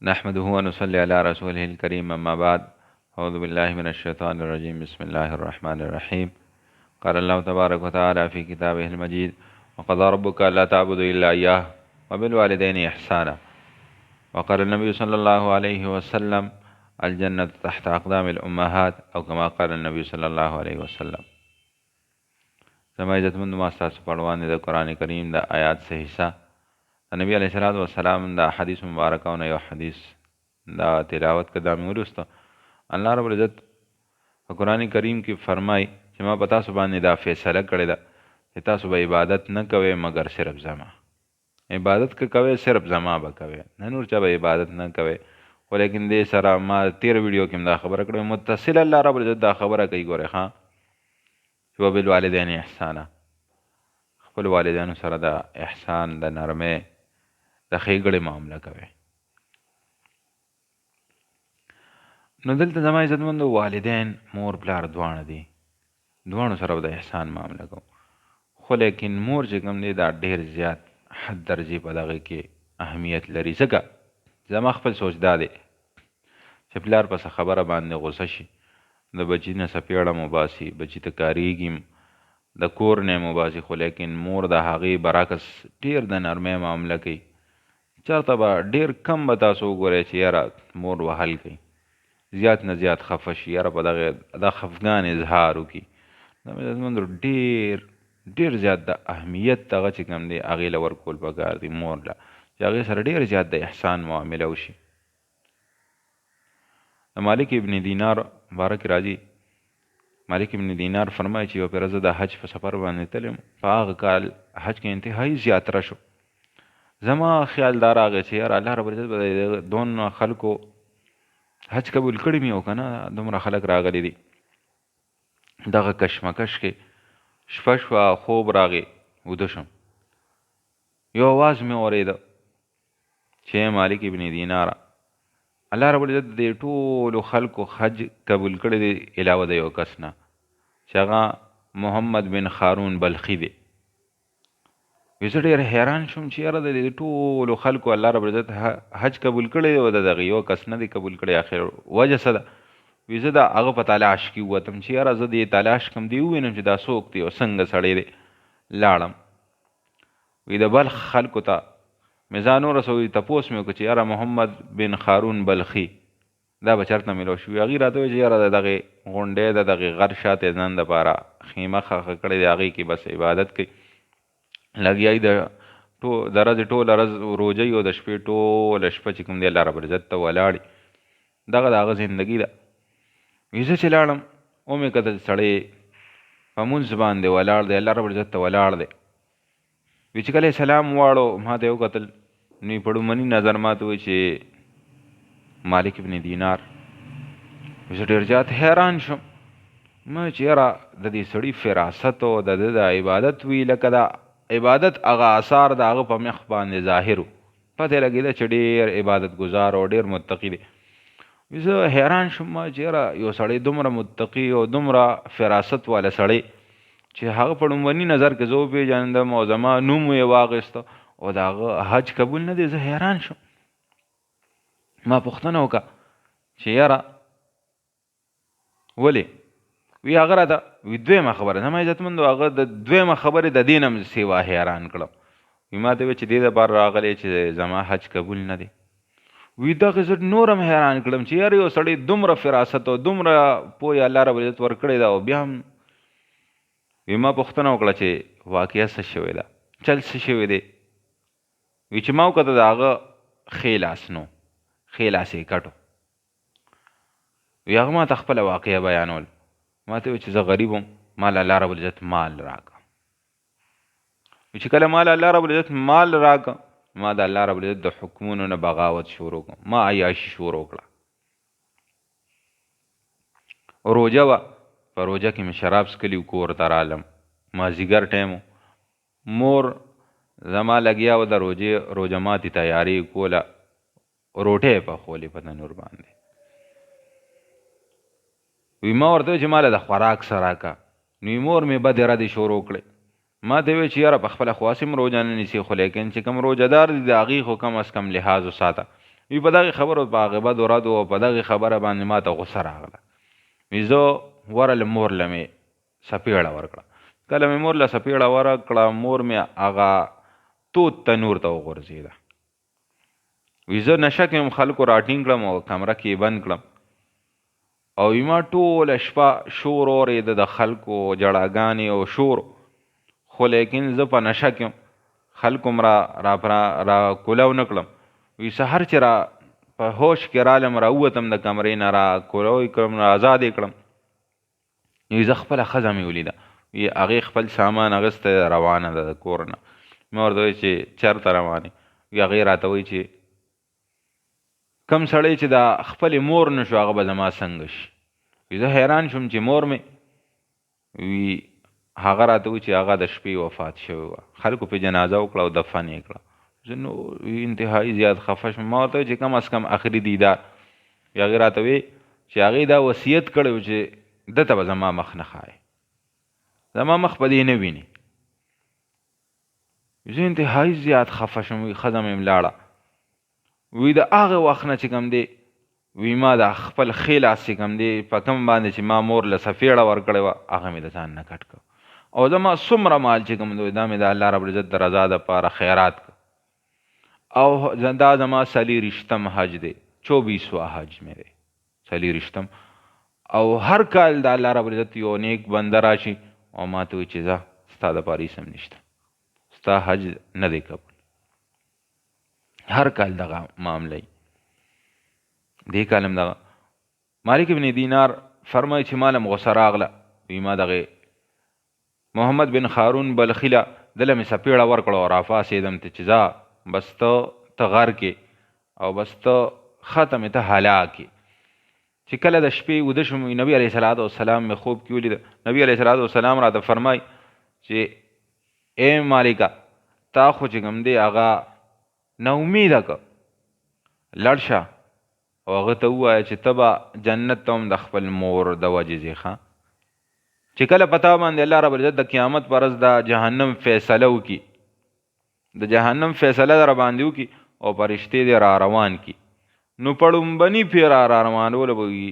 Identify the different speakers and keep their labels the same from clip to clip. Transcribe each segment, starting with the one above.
Speaker 1: نحمده ونصلي على رسوله الكريم أما بعد. أعوذ بالله من الشيطان الرجيم. بسم الله الرحمن الرحيم. قال الله تبارك وتعالى في كتابه المجيد: وقضى ربك ألا تعبدوا إلا إياه وبالوالدين إحسانا. وقال النبي صلى الله عليه وسلم: الجنة تحت أقدام الأمهات، أو كما قال النبي صلى الله عليه وسلم. زما عزتمند ما ستاسو پړوان د قرآن کریم د آیات سے حصہ نبی علیہ الصلوۃ والسلام دا حدیث مبارکونه یو حدیث دا تلاوت کدا مې ورسته. الله رب العزت په قرآن کریم کې فرمای چې ما په تاسو باندې دا فیصله کړې ده چې تاسو به عبادت نه کوئ مګر صرف زما. عبادت که کوئ صرف زما به کوئ، نه نور چا به عبادت نه کوئ. خو لیکن دې سره ما تیر ویډیو کې دا خبره کړې، متصل الله رب العزت دا خبره کوي. ګورئ ښه چې وبالوالدین احسانا، خپل والدینو سره د احسان د نرمۍ د ښېګړې معامله کوئ. نو دلته زما عزتمندو والدین مور پلار دواړه دي، دواړو سره به د احسان معامله کوو. خو لیکن مور چې کوم دی دا ډېر زیات حد درجې په دغه کې اهمیت لري. ځکه زما خپل سوچ دا دی چې پلار په څه خبره باندې غوسه شي، د بچي نه څپېړه مباسي، بچي ته کارېږي، د کور نه مباسي، خو لیکن مور د هغې برعکس ډېر د نرمۍ معامله کوي. چېرته به ډېر کم به تاسو وګورئ چې یاره مور وهل کوي، زیات نه زیات خفه شي، یاره په دغه د خفګان اظهار وکړي. ډېر زیات د اهمیت دغه چې کوم دی هغې له ورکول پکار دي مور له، چې هغې سره ډېر زیات د احسان معامله وشي. د مالک ابن دینار باره کې راځي، مالک ابن دینار فرمایي چې یو پېره زه د حج په سفر باندې تللی یم، په هغه کال حج کې انتهایي زیاتره شو. زما خیال دا راغی چې یاره الله رب العزت به دونه خلکو حج قبول کړي مې او که نه دومره خلک راغلي دي. دغه کشمکش کې شپه شوه، خوب راغی، وده شم، یو اواز مې اورېده چې مالک ابن دیناره، الله رب العزت د ټولو خلکو حج قبول کړی دی علاوه د یو کس نه چې هغه محمد بن خارون بلخي دی. زه ډېر حیران شوم چې یاره د ټولو خلکو الله رب العزت حج قبول کړی دی او د دغه یو کس نه دی قبول کړی. آخر وجه څه ده؟ زه د هغه په تلاش کې ووتم چې یاره زه دې تلاش کوم دی ووینم چې دا څوک دی او څنګه سړی دی. لاړم د بلخ خلکو ته مې ځان ورسوي، تپوس مې وکړه چې یاره محمد بن خارون بلخي دا به چېرته میلاو شوي. هغې راته وویل چې یاره د دغې غونډۍ د دغې غر شاته ځان دپاره خیمه خښه کړې دی، هغې کې بس عبادت کوي، لګیا یي د ورځې ټوله ورځ روژه او د شپې ټوله شپه چې کوم دی الله رب العزت ته ولاړي. دغه د هغه زندګي ده. زه چې لاړم ومې کتل سړی په مونځ باندې ولاړ دی، الله رب العزت ته ولاړ دی. وی چې کله سلام واړو ما ته یې وکتل، نو یې په ړومني نظر ما ته وایي چې مالک ابن دینار. زه ډېر زیات حیران شم، ما چې یاره د دې سړي فراست او د ده د عبادت وي لکه د عبادت هغه اثار د هغه په مخ باندې ظاهر و، پته یې لګېده چې ډېر عبادت ګزار او ډېر متقي دی. زه حیران شوم چې یاره یو سړی دومره متقي او دومره فراست والا سړی چې هغه په لومړني نظر کې زه وپېژندم او زما نوم یې واخیسته او د هغه حج قبول نه دی. زه حیران شوم، ما پوښتنه وکړه چې یاره ولې؟ وی هغه راته وی دویمه خبره، زما عزتمندو هغه د دویمه خبرې د دې نه سوا حیران کړم. وی ما ته ویل چې دې دپاره راغلی چې زما حج قبول نه دی. وی دغه زه نور هم حیران کړم چې یاره یو سړی دومره فراست او دومره پوهې الله رب العزت ورکړې ده او بیا هم. وی ما پوښتنه وکړه چې واقعه څه شوې ده، چل څه شوی دی؟ وی چې ما وکته د هغه ښی لاس نو، ښی لاس یې کټ و. وی هغه ما ته خپله واقعه بیانول. ما ته وی چې زه غریب وم، مال الله رب العزت مال راکړه. وی چې کله مال الله رب العزت مال راکړه، ما د الله رب العزت د حکمونو نه بغاوت شروع کړه، ما عیاشي شروع کړه. روژه وه، په روژه کې مې شراب څکلي کور ته رالم، مازدیګر ټایم و، مور زما لګیا وه د روژه ماتې تیاري کوله، روټۍ یې پخولې په تنور باندې. وی ما ورته ویل چې ما له د خوراک څه راکړه. نو مور مې بدې ردې شروع کړې. ما ته ویل چې یاره په خپله خو هسې هم روژه نه نیسي، خو لیکن چې کوم روژه دار دي د هغې خو کم از کم لحاظ وساته. وی په دغه خبرو په هغه بد ورځو او په دغه خبره باندې ما ته غوسه راغله. وی زه ورله مور له مې سپېړه ورکړه. کله مې مور له سپېړه ورکړه، مور مې هغه تود تنور ته وغورځېده. وی زه نشه کې هم خلکو راټینګ کړم او کمره کې یې بند کړم او وی ما ټوله شپه شور اورېده، د خلکو جړاګانې او شور، خو لیکن زه په نشه کې خلکو م را کولو نه کړم. وی سحر چې را په هوش کې رالم، راووتم د کمرې نه، را کولو یې کړم، را ازاد یې کړم. وی زه خپله ښځه مې ولیده، وی هغې خپل سامان اخیستی روانه ده د کور نه. ما ورته وویل چې چېرته روانې؟ وی هغې راته وایي چې کم سړی چې د خپلې مور نه شو هغه به زما څنګه شي؟ وی زه حیران شوم چې مور مې، وی هغه راته وایي چې هغه د شپې وفات شوې وه، خلکو پې جنازه وکړه او دفن یې کړه. زه نو انتهایي زیات خفه شوم. ما ورته ویل چې کم از کم آخري دیدار. وی هغې راته وی چې هغې دا وصیت کړی و چې ده ته به زما مخ نه ښایي، زما مخ به دې نه ویني. زه انتهایي زیات خفه شوم. وی ښځه مې ولاړه. وی د هغه وخت نه چې کوم دی، وی ما د خپل ښې لاس چې کوم دی په کوم باندې چې ما مور له سفېړه ورکړې وه هغه مې د ځان نه کټ کړ او زما څومره مال چې کوم دی دا مې د الله رب العزت د رضا دپاره خیرات کړ. او دا زما څلېرویشتم حج دی، 24واں حج مې دی، څلېرویشتم. او هر کال د الله رب العزت یو نیک بنده راشي او ما ته وایي چې ځه ستا دپاره هېڅ هم نشته، ستا حج نه دی قبول. هر کال دغه معامله وي. دې کال هم دغه مالک ابن دینار فرمایي چې ما له غوسه راغله. وی ما دغې محمد بن خارون بلخي له دله مې سپېړه ورکړه او راپاڅېدم چې ځه بس ته غر کې او بس ته ختم ته هلاک کې. چې کله د شپې وده شوم، نبي علیه صلات وسلام مې خوب کې ولیده. نبي علیه صلات وسلام راته فرمایي چې ای مالکه تا خو چې کوم دی هغه ناامیده که، لړ شه او هغه ته ووایه چې ته به جنت ته هم د خپل مور د وجې ځې ښه. چې کله په تا باندې الله رب العزت د قیامت په ورځ د جهنم فیصله وکړي، د جهنم فیصله در باندې وکړي او فرشتې دې را روان کړي، نو په ړومبني پې را روانوله به وي.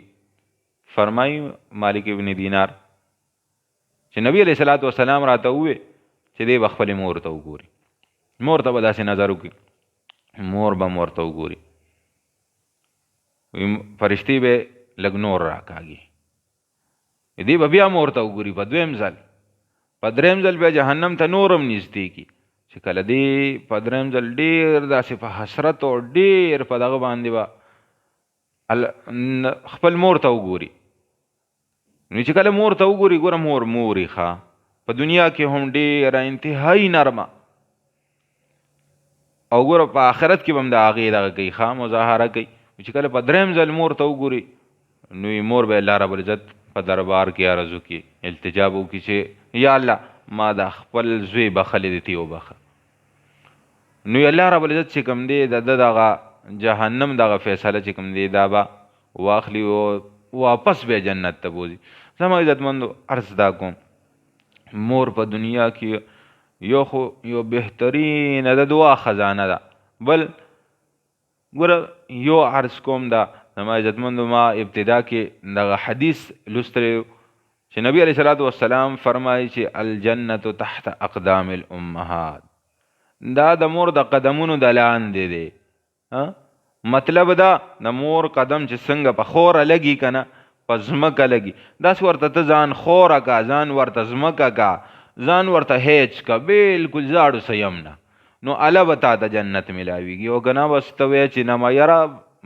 Speaker 1: فرمایي مالک ابن دینار چې نبي علیه صلات وسلام راته وویل چې دی به خپلې مور ته وګوري، مور ته به داسې نظر وکړي، مور به مور ته وګوري، فرشتې به لږ نور راکاږي، دی به بیا مور ته وګوري په دویم ځل، په دریم ځل بیا جهنم ته نور هم نږدې کړي. چې کله دی په دریم ځل ډېر داسې په حسرت او ډېر په دغه باندې به خپل مور ته وګوري. نو چې کله مور ته وګوري، ګوره مور موري ښه، په دنیا کې هم ډېره انتهایي نرمه، او ګوره په آخرت کې به هم د هغې دغه کوي ښه مظاهره کوي. چې کله په دریم ځل مور ته وګوري، نو مور به الله رب العزت په دربار کې عرض وکړي، التجا به وکړي چې یا الله ما د خپل زوی بخلې دې ته وبخه. نو الله رب العزت چې کوم دی د دغه جهنم دغه فیصله چې کوم دی دا به واخلي او واپس به جنت ته بوځي. زما عزتمندو عرض دا کوم، مور په دنیا کې یو بهترینه د دعا خزانه ده. بل ګوره یو عرض کوم دا زما عزتمندو، ما ابتدا کې دغه حدیث لوستلی چې نبی علیه صلات وسلام فرمایي چې الجنة تحت اقدام الامهات، دا د مور د قدمونو د لاندې دی. مطلب دا د مور قدم چې څنګه په خوره لګي که نه په ځمکه لګي، داسې ورته ته ځان خوره کا، ځان ورته ځمکه کا، ځان ورته هیچ کا، بلکل زاړو سیم نه، نو اله به تا ته جنت میلاویږي. او که نه بس ته وایې چې نه یاره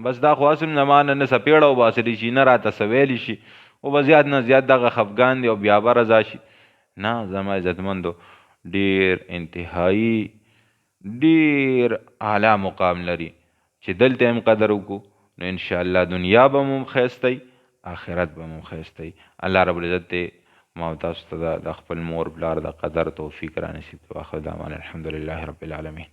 Speaker 1: بس دا خو هسې زما نه سپېړه وباسلی شي، نه راته څه ویلی شي، او به زیات نه زیات دغه خفګان دی او بیا به رضا شي. نه زما عزتمندو، ډېر انتهایي ډېر اعلی مقام لري چې دلته هم قدر وکړو، نو انشاءالله دنیا به مو ښایسته آخرت به مو ښایسته. الله رب العزت دې ما او تاسو ته د خپل مور پلار د قدر توفیق را نصیب کړي. واخر دعوانا الحمدلله رب العالمین.